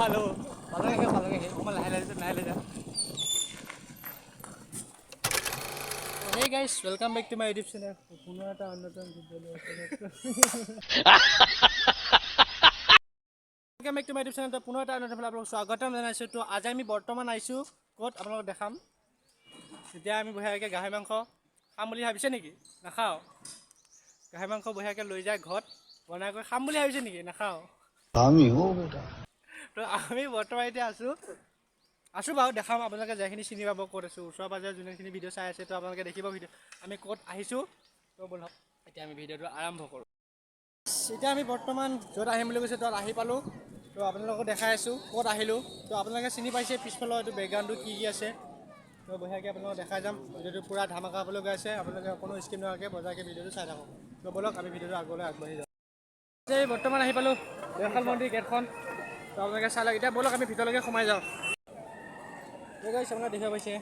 পালো পালগে অকমান লাহে যা Hey guys, welcome back to my YouTube channel. পুনৰ এটা অন্যতম video' Welcome back to my YouTube channel. পুনৰ এটা অন্যতম আপোনালোকক স্বাগতম জনাইছো। তো আজি আমি বৰ্তমান আইছো ক'ত আপোনালোকক দেখাম। এতিয়া আমি বঢ়িয়াকৈ গাহৰি মাংস খাম বুলি ভাবিছে নেকি? নাখাও। গাহৰি মাংস বঢ়িয়াকৈ লৈ যায় ঘৰত বনাই কৰি খাম বুলি ভাবিছে নেকি? নাখাও। আমি হো বেটা। তো আমি বৰ্তমান এতিয়া আছো বাৰু দেখাম আপোনালোকে যেখিনি চিনি পাব ক'ত আছো ওচৰ পাজৰে যোনখিনি ভিডিঅ' চাই আছে তো আপোনালোকে দেখিব ভিডিঅ' আমি ক'ত আহিছো তো বলক এতিয়া আমি ভিডিঅ'টো আৰম্ভ কৰোঁ এতিয়া আমি বৰ্তমান য'ত আহিম বুলি কৈছে তাত আহি পালোঁ তো আপোনালোকক দেখাই আছোঁ ক'ত আহিলোঁ তো আপোনালোকে চিনি পাইছে পিছফালৰ এইটো বেকগ্ৰাউণ্ডটো কি আছে তো বঢ়িয়াকৈ আপোনালোকক দেখাই যাম ভিডিঅ'টো পূৰা ধামাকা হ'বলৈ গৈ আছে আপোনালোকে কোনো স্কিপ নোহোৱাকৈ বজাৰকৈ ভিডিঅ'টো চাই থাকক তো বলক আমি ভিডিঅ'টো আগলৈ আগবাঢ়ি যাওঁ এই বৰ্তমান আহি পালোঁ দেওশাল মন্দিৰ গেটখন তো আপোনালোকে চাই লওক এতিয়া বলক আমি ভিতৰলৈকে সোমাই যাওঁ গাইছ আপোনালোকে দেখিব পাইছে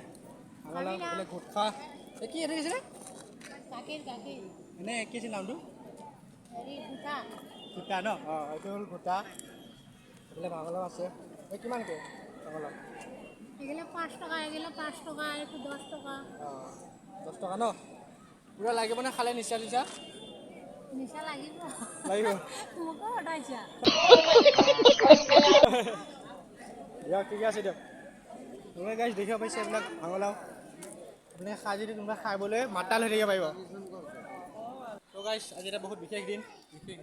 আমালাক বেলেগ গুটখা কি এইটো কৈছিলে এনে কি আছিল নামটো গোটা ন অঁ এইটো হ'ল গোটা এইফালে ভাঙলাও আছে এই কিমানকৈ ভাঙলাও এগুলো 5 টাকা এগুলো 5 টাকা একটু 10 টাকা অঁ 10 টকা ন পুৰা লাগিব নে খালে নিচা নিচা লাগিব তোমোকো উঠাইছা দিয়ক ঠিক আছে দিয়ক তুমি গাইছ দেখিব পাইছে এইবিলাক ভাঙলাও আপুনি খাই যদি কোনোবা খাবলৈ মাতাল হৈ থাকিব পাৰিব তো গাইছ আজি এটা বহুত বিশেষ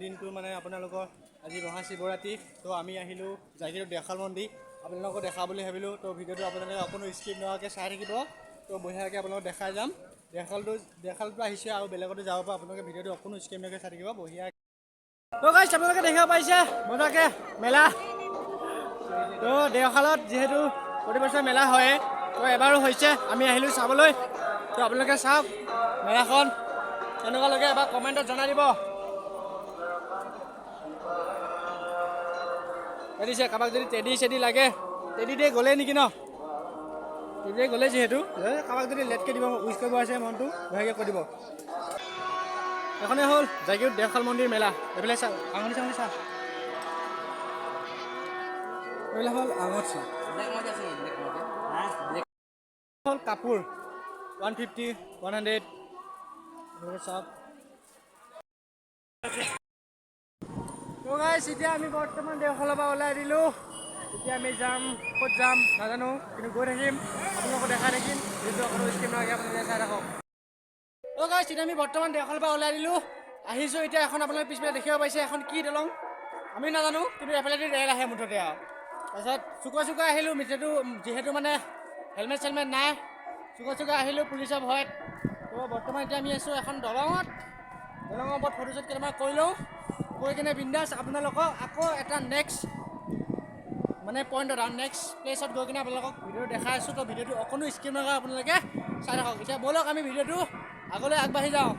দিনটো মানে আপোনালোকৰ আজি মহাশিৱৰাত্ৰি তো আমি আহিলোঁ জাগিৰোড দেওশাল মন্দিৰ আপোনালোকক দেখা বুলি ভাবিলোঁ তো ভিডিঅ'টো আপোনালোকে অকণো স্কিপ নোহোৱাকৈ চাই থাকিব তো বঢ়িয়াকৈ আপোনালোকক দেখাই যাম দেওশালটো আহিছে আৰু বেলেগতো যাব পৰা আপোনালোকে ভিডিঅ'টো অকণো স্কিপ নোহোৱাকৈ চাই থাকিব বঢ়িয়া তো গাইছ আপোনালোকে দেখিব পাইছে মজাকৈ মেলা তো দেওশালত যিহেতু প্ৰতি বছৰে মেলা হয় তো এবাৰো হৈছে আমি আহিলোঁ চাবলৈ তো আপোনালোকে চাওক মেলাখন কেনেকুৱা লাগে এবাৰ কমেণ্টত জনাই দিব দিছে কাৰোবাক যদি টেডি লাগে টেডি দিয়ে গ'লে নেকি ন টেডি দিয়ে গ'লে যিহেতু কাৰোবাক যদি লেটকৈ দিব উইচ কৰিব আছে মনটো বঢ়িয়াকৈ কৈ দিব এখনেই হ'ল জাগিৰোড দেওশাল মন্দিৰ মেলা এইফালে চাওক আঙুলি চাঙুলি চাওক এইবিলাক হ'ল আঙঠি হ'ল কাপোৰ 150 100 চাওক গাইছ এতিয়া আমি বৰ্তমান দেওশালৰ পৰা ওলাই দিলোঁ এতিয়া আমি ক'ত যাম নাজানো কিন্তু গৈ থাকিম আপোনালোকক দেখাই থাকিম যিহেতু অকণো স্কিপ নোহোৱাকৈ আপোনালোকে চাই থাকক গাইছ এতিয়া আমি বৰ্তমান দেওশালৰ পৰা ওলাই দিলোঁ আহিছোঁ এতিয়া এখন আপোনালোকে পিছফালে দেখিব পাইছে এখন কি দলং আমি নাজানো কিন্তু এফালেদি ৰেল আহে মুঠতে আৰু তাৰপিছত চুকা আহিলোঁ যিহেতু মানে হেলমেট চেলমেট নাই চুকা আহিলোঁ পুলিচৰ ভয়ত তো বৰ্তমান এতিয়া আমি আছোঁ এখন দলঙৰ ওপৰত ফটোশ্বুট কেইটামান কৰি লওঁ কৰি কিনে বিন্দাছ আপোনালোকক আকৌ এটা নেক্সট মানে পইণ্টত আৰু নেক্সট প্লেচত গৈ কিনে আপোনালোকক ভিডিঅ'টো দেখাই আছোঁ তো ভিডিঅ'টো অকণো স্কিপ নকৰা আপোনালোকে চাই থাকক এতিয়া ব'লক আমি ভিডিঅ'টো আগলৈ আগবাঢ়ি যাওঁ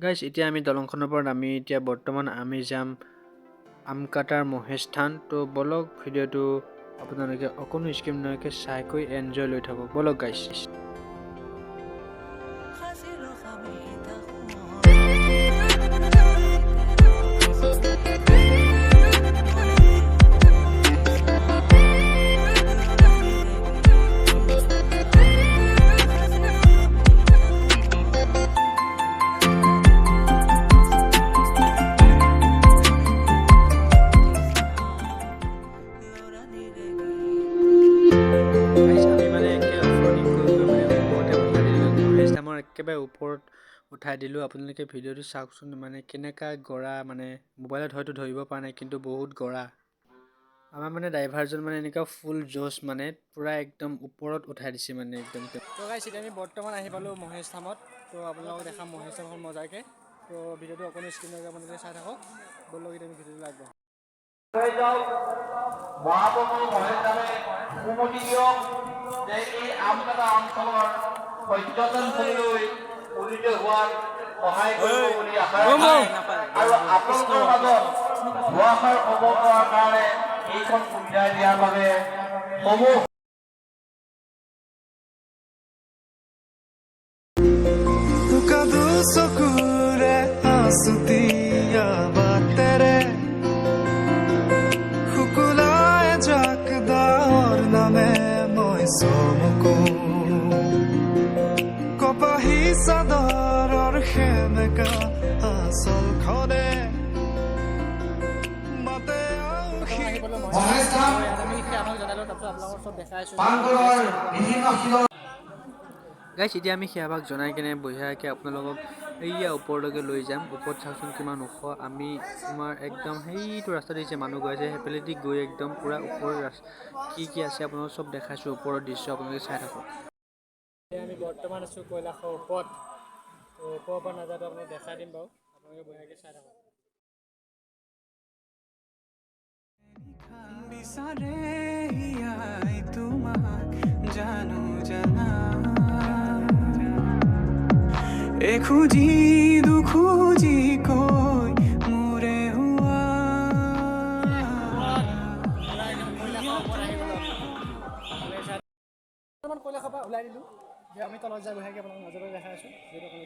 গাইছ এতিয়া আমি দলংখনৰ পৰা আমি এতিয়া বৰ্তমান আমি যাম আমকাটাৰ মহেশ থান তো বলক ভিডিঅ'টো আপোনালোকে অকণো স্কিপ নোহোৱাকৈ চাইকৈ এনজয় লৈ থাকক বলক গাইছ একেবাৰে ওপৰত উঠাই দিলোঁ আপোনালোকে ভিডিঅ'টো চাওকচোন মানে কেনেকুৱা গৰা মানে মোবাইলত হয়তো ধৰিব পৰা নাই কিন্তু বহুত গৰা আমাৰ মানে ড্ৰাইভাৰজন মানে এনেকুৱা ফুল জোচ মানে পূৰা একদম ওপৰত উঠাই দিছে মানে একদম তো গাইছ এতিয়া আমি বৰ্তমান আহি পালোঁ মহেশ ধামত তো আপোনালোকক দেখাম মহেশ ধামখন মজাকৈ তো ভিডিঅ'টো অকণো স্কিপ নকৰি আপোনালোকে চাই থাকক বলক এতিয়া আমি ভিডিঅ'টো আগবাঢ়ো মহাপ্ৰভু মহেশ ধামে অনুমতি দিয়ক যে এই আমকাটা অঞ্চলৰ পৰ্যটনস্থলীলৈ উন্নীত হোৱাত সহায় কৰিব বুলি আশা ৰাখিছোঁ আৰু আপোনালোকৰ মাজত দুআষাৰ ক'ব পৰাৰ কাৰণে এইখন সুবিধা দিয়াৰ বাবে সমূহ চকুৰে আছুতীয়া বাটেৰে শুকুলাই জাক দাৰ নামে মই চমকো কপাহী চাদৰৰ সেমেকা আচলখনে মাতে আহিবলৈ মই আমি আমাক জনালোঁ তাৰপিছত আপোনালোকৰ চব দেখাইছোঁ গাইছ এতিয়া আমি সেয়াভাগ জনাই কেনে বঢ়িয়াকৈ আপোনালোকক এইয়া ওপৰলৈকে লৈ যাম ওপৰত চাওকচোন কিমান ওখ আমি তোমাৰ একদম সেইটো ৰাস্তা দেখিছে মানুহ গৈ আছে সেইফালেদি গৈ একদম পূৰা ওপৰৰ কি আছে আপোনালোকক চব দেখাইছোঁ ওপৰৰ দৃশ্য আপোনালোকে চাই থাকক আমি বৰ্তমান আছোঁ কৈলাশৰ ওপৰত তো ওপৰৰ পৰা নাযাওঁতে আপোনাক দেখাই দিম বাৰু আপোনালোকে বঢ়িয়াকৈ চাই থাকক বিচাৰে হিয়াই তোমাক জানো জানা এখুজি দুখুজি কৈ মোৰে হোৱা কৈলাশৰ পৰা ওলাই দিলোঁ যে আমি তলত যাই বঢ়িয়াকৈ আপোনালোক নজৰে দেখাই আছোঁ যিহেতু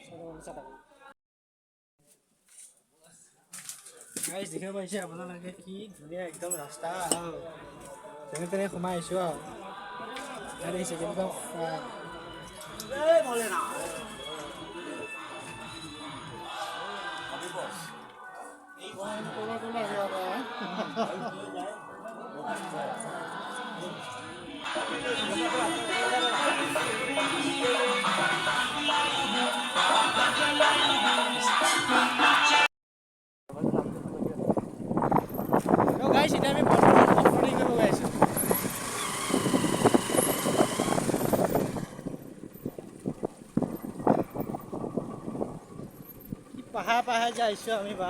গাইজ দেখিব পাৰিছে আপোনালোকে কি ধুনীয়া একদম ৰাস্তা যেনে তেনে সোমাই আহিছোঁ আৰু দেখিছে কেনেকুৱা গাইজ এতিয়া আমি অফৰোডিং কৰিব গৈ আছোঁ পাহাৰ যে আহিছোঁ আমি বা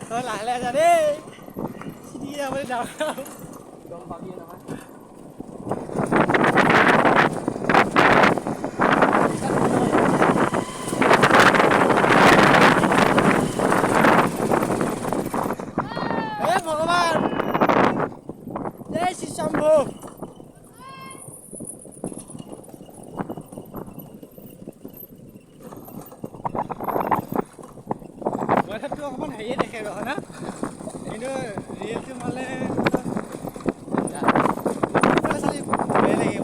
তই লাহে লাহে যা দেই চিটি যাবলৈ যাওঁ গম পাবিয়ে নহয় ভগৱান জয় শ্ৰী শম্ভু কথাটো অকণমান হেৰিয়ে দেখে নহয় না কিন্তু ৰিয়েলটো মানে চালি ভয়ে লাগে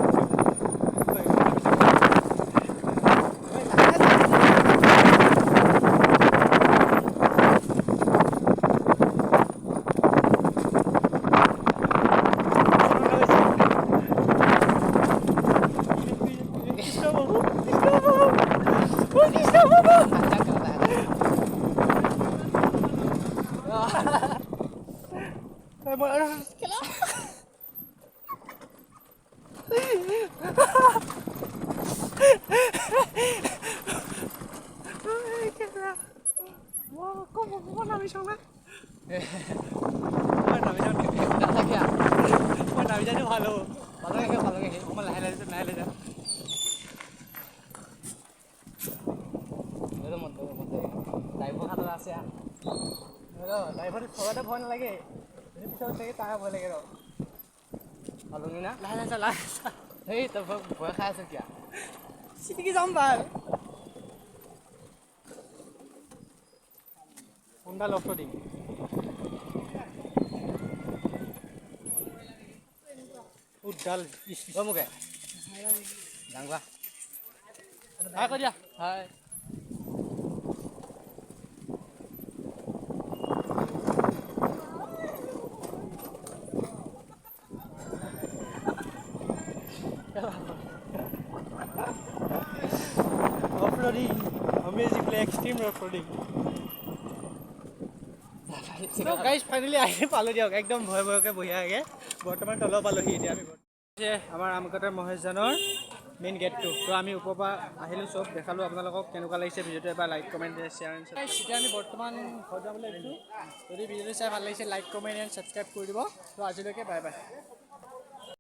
¿Cómo navisan? Navisan ভালো ভালো লাগে অকমান লাহে লাহে যা ড্ৰাইভৰ হাতত আছে ড্ৰাইভাৰটো চলাতে ভয় নালাগে পিছত থাকে তাৰ ভয় লাগে ৰ ভালুঙি না লাহে লাহে সেই তই ভয় খাই আছ কিয় চিটিকি যাম ভাল Honda off-roading. Udal, kamu kayak? Jangan. Hai kau dia. Hai. Off-roading, amazingly extreme off-roading. So guys, finally আহি পালোঁ দিয়ক একদম ভয় ভয়কৈ বঢ়িয়াকৈ বৰ্তমান তলৰ পালোহি এতিয়া আমি আমাৰ আমকটাৰ মহেশজানৰ মেইন গেটটো তো আমি ওপৰৰ পৰা আহিলোঁ চব দেখালোঁ আপোনালোকক কেনেকুৱা লাগিছে ভিডিঅ'টো এবাৰ like comment share and subscribe এতিয়া আমি বৰ্তমান ঘৰ যাবলৈ আহিছোঁ যদি ভিডিঅ'টো চাই ভাল লাগিছে লাইক কমেণ্ট এণ্ড ছাবস্ক্ৰাইব কৰি দিব তো আজিলৈকে বাই বাই